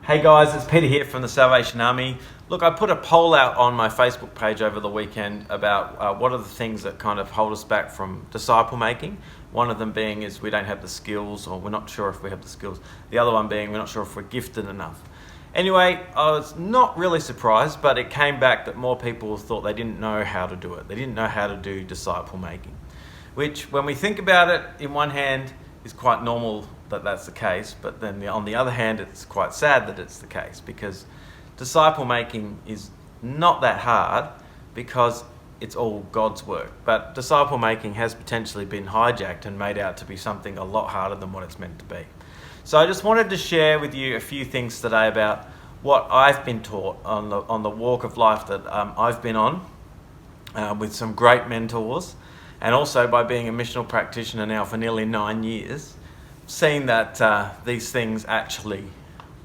Hey guys, it's Peter here from the Salvation Army. Look, I put a poll out on my Facebook page over the weekend about what are the things that kind of hold us back from disciple making. One of them being is we don't have the skills, or we're not sure if we have the skills. The other one being we're not sure if we're gifted enough. Anyway, I was not really surprised, but it came back that more people thought they didn't know how to do it. They didn't know how to do disciple making, which when we think about it, in one hand, is quite normal that that's the case, but then on the other hand, it's quite sad that it's the case, because disciple making is not that hard because it's all God's work. But disciple making has potentially been hijacked and made out to be something a lot harder than what it's meant to be. So I just wanted to share with you a few things today about what I've been taught on the walk of life that I've been on with some great mentors, and also by being a missional practitioner now for nearly 9 years, seeing that these things actually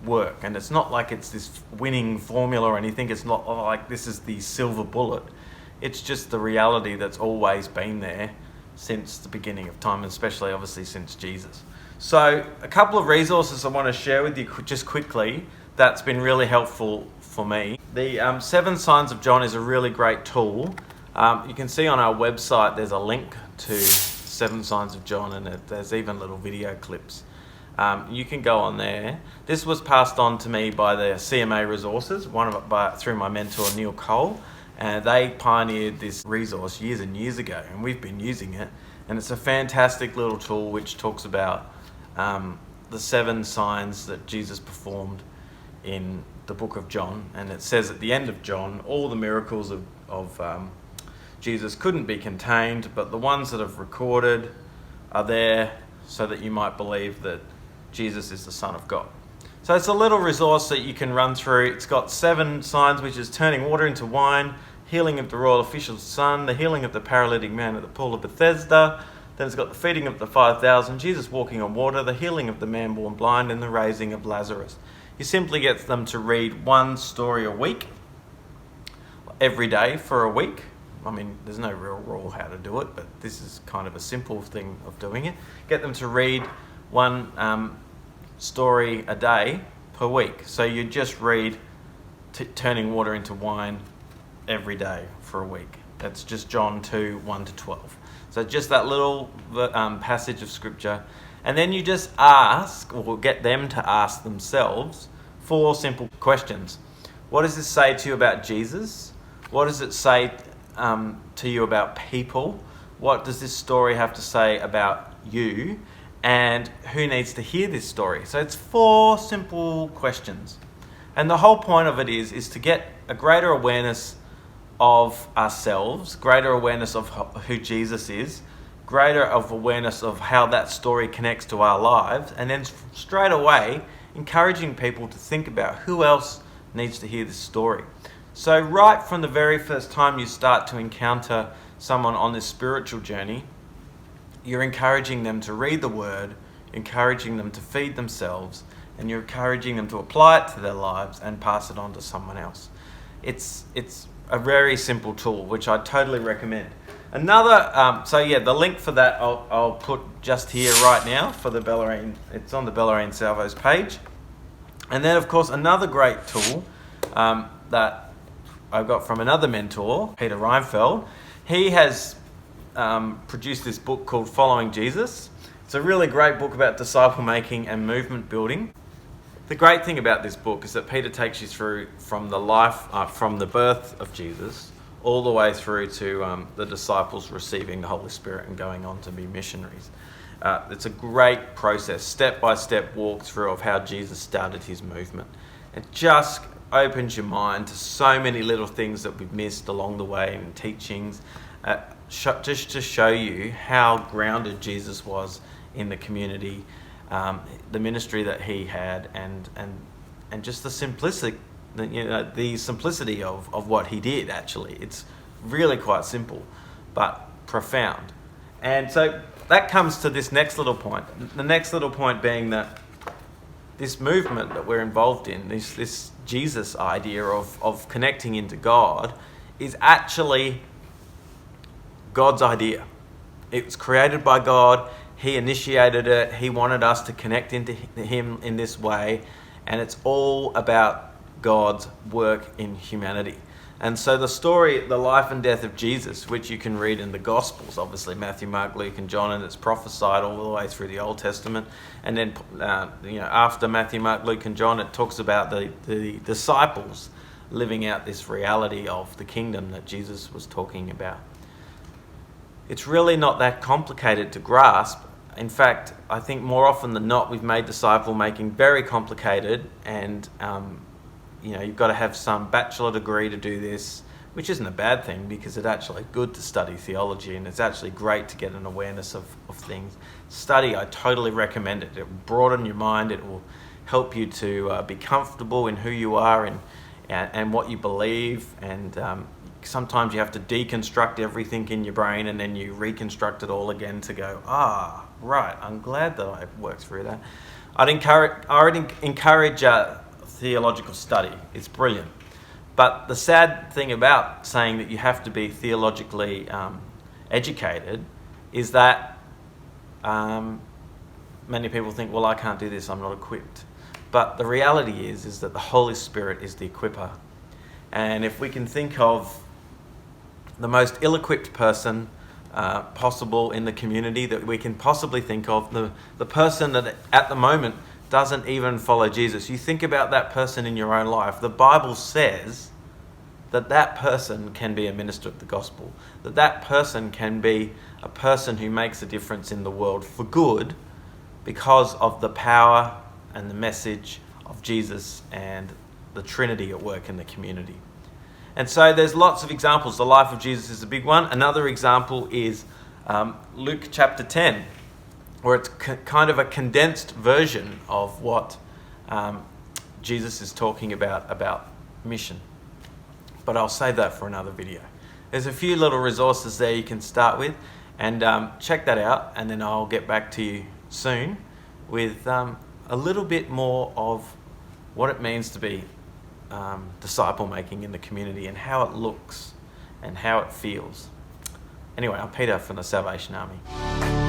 work. And it's not like it's this winning formula or anything. It's not like this is the silver bullet. It's just the reality that's always been there since the beginning of time, especially obviously since Jesus. So a couple of resources I want to share with you just quickly that's been really helpful for me. The 7 Signs of John is a really great tool. You can see on our website there's a link to 7 Signs of John, and there's even little video clips. You can go on there. This was passed on to me by the CMA Resources, through my mentor Neil Cole, and they pioneered this resource years and years ago, and we've been using it. And it's a fantastic little tool which talks about the 7 signs that Jesus performed in the book of John. And it says at the end of John, all the miracles of Jesus couldn't be contained, but the ones that have recorded are there so that you might believe that Jesus is the Son of God. So it's a little resource that you can run through. It's got 7 signs, which is turning water into wine, healing of the royal official's son, the healing of the paralytic man at the pool of Bethesda. Then it's got the feeding of the 5,000, Jesus walking on water, the healing of the man born blind, and the raising of Lazarus. You simply get them to read one story a week, every day for a week. I mean, there's no real rule how to do it, but this is kind of a simple thing of doing it. Get them to read one story a day per week. So you just read turning water into wine every day for a week. That's just John 2, 1 to 12. So just that little passage of scripture. And then you just ask, or get them to ask themselves 4 simple questions. What does this say to you about Jesus? What does it say to you about people? What does this story have to say about you? And who needs to hear this story? So it's 4 simple questions. And the whole point of it is to get a greater awareness of ourselves, greater awareness of who Jesus is, greater awareness of how that story connects to our lives, and then straight away encouraging people to think about who else needs to hear this story. So right from the very first time you start to encounter someone on this spiritual journey, you're encouraging them to read the word, encouraging them to feed themselves, and you're encouraging them to apply it to their lives and pass it on to someone else. It's a very simple tool, which I totally recommend. The link for that I'll put just here right now for the Bellarine. It's on the Bellarine Salvos page. And then, of course, another great tool that I got from another mentor, Peter Reinfeld. He has produced this book called Following Jesus. It's a really great book about disciple making and movement building. The great thing about this book is that Peter takes you through from the birth of Jesus all the way through to the disciples receiving the Holy Spirit and going on to be missionaries. It's a great process, step-by-step walkthrough of how Jesus started his movement. It just opens your mind to so many little things that we've missed along the way in teachings, just to show you how grounded Jesus was in the community, the ministry that he had, and just the simplicity of what he did. Actually, it's really quite simple, but profound. And so that comes to this next little point. The next little point being that this movement that we're involved in, this Jesus idea of connecting into God, is actually God's idea. It was created by God. He initiated it. He wanted us to connect into him in this way. and it's all about God's work in humanity. And so the story, the life and death of Jesus, which you can read in the Gospels, obviously Matthew, Mark, Luke, and John, and it's prophesied all the way through the Old Testament. And then, after Matthew, Mark, Luke, and John, it talks about the disciples living out this reality of the kingdom that Jesus was talking about. It's really not that complicated to grasp. In fact, I think more often than not, we've made disciple making very complicated, and you've got to have some bachelor degree to do this, which isn't a bad thing because it's actually good to study theology, and it's actually great to get an awareness of things. Study, I totally recommend it. It will broaden your mind. It will help you to be comfortable in who you are and what you believe. And sometimes you have to deconstruct everything in your brain and then you reconstruct it all again to go, right, I'm glad that I worked through that. I would encourage theological study. It's brilliant. But the sad thing about saying that you have to be theologically educated is that many people think, well, I can't do this, I'm not equipped. But the reality is that the Holy Spirit is the equipper. And if we can think of the most ill-equipped person possible in the community that we can possibly think of, the person that at the moment doesn't even follow Jesus. You think about that person in your own life. The Bible says that person can be a minister of the gospel, that person can be a person who makes a difference in the world for good because of the power and the message of Jesus and the Trinity at work in the community. And so there's lots of examples. The life of Jesus is a big one. Another example is Luke chapter 10, where it's kind of a condensed version of what Jesus is talking about mission. But I'll save that for another video. There's a few little resources there you can start with, and check that out, and then I'll get back to you soon with a little bit more of what it means to be disciple making in the community and how it looks and how it feels. Anyway, I'm Peter from the Salvation Army.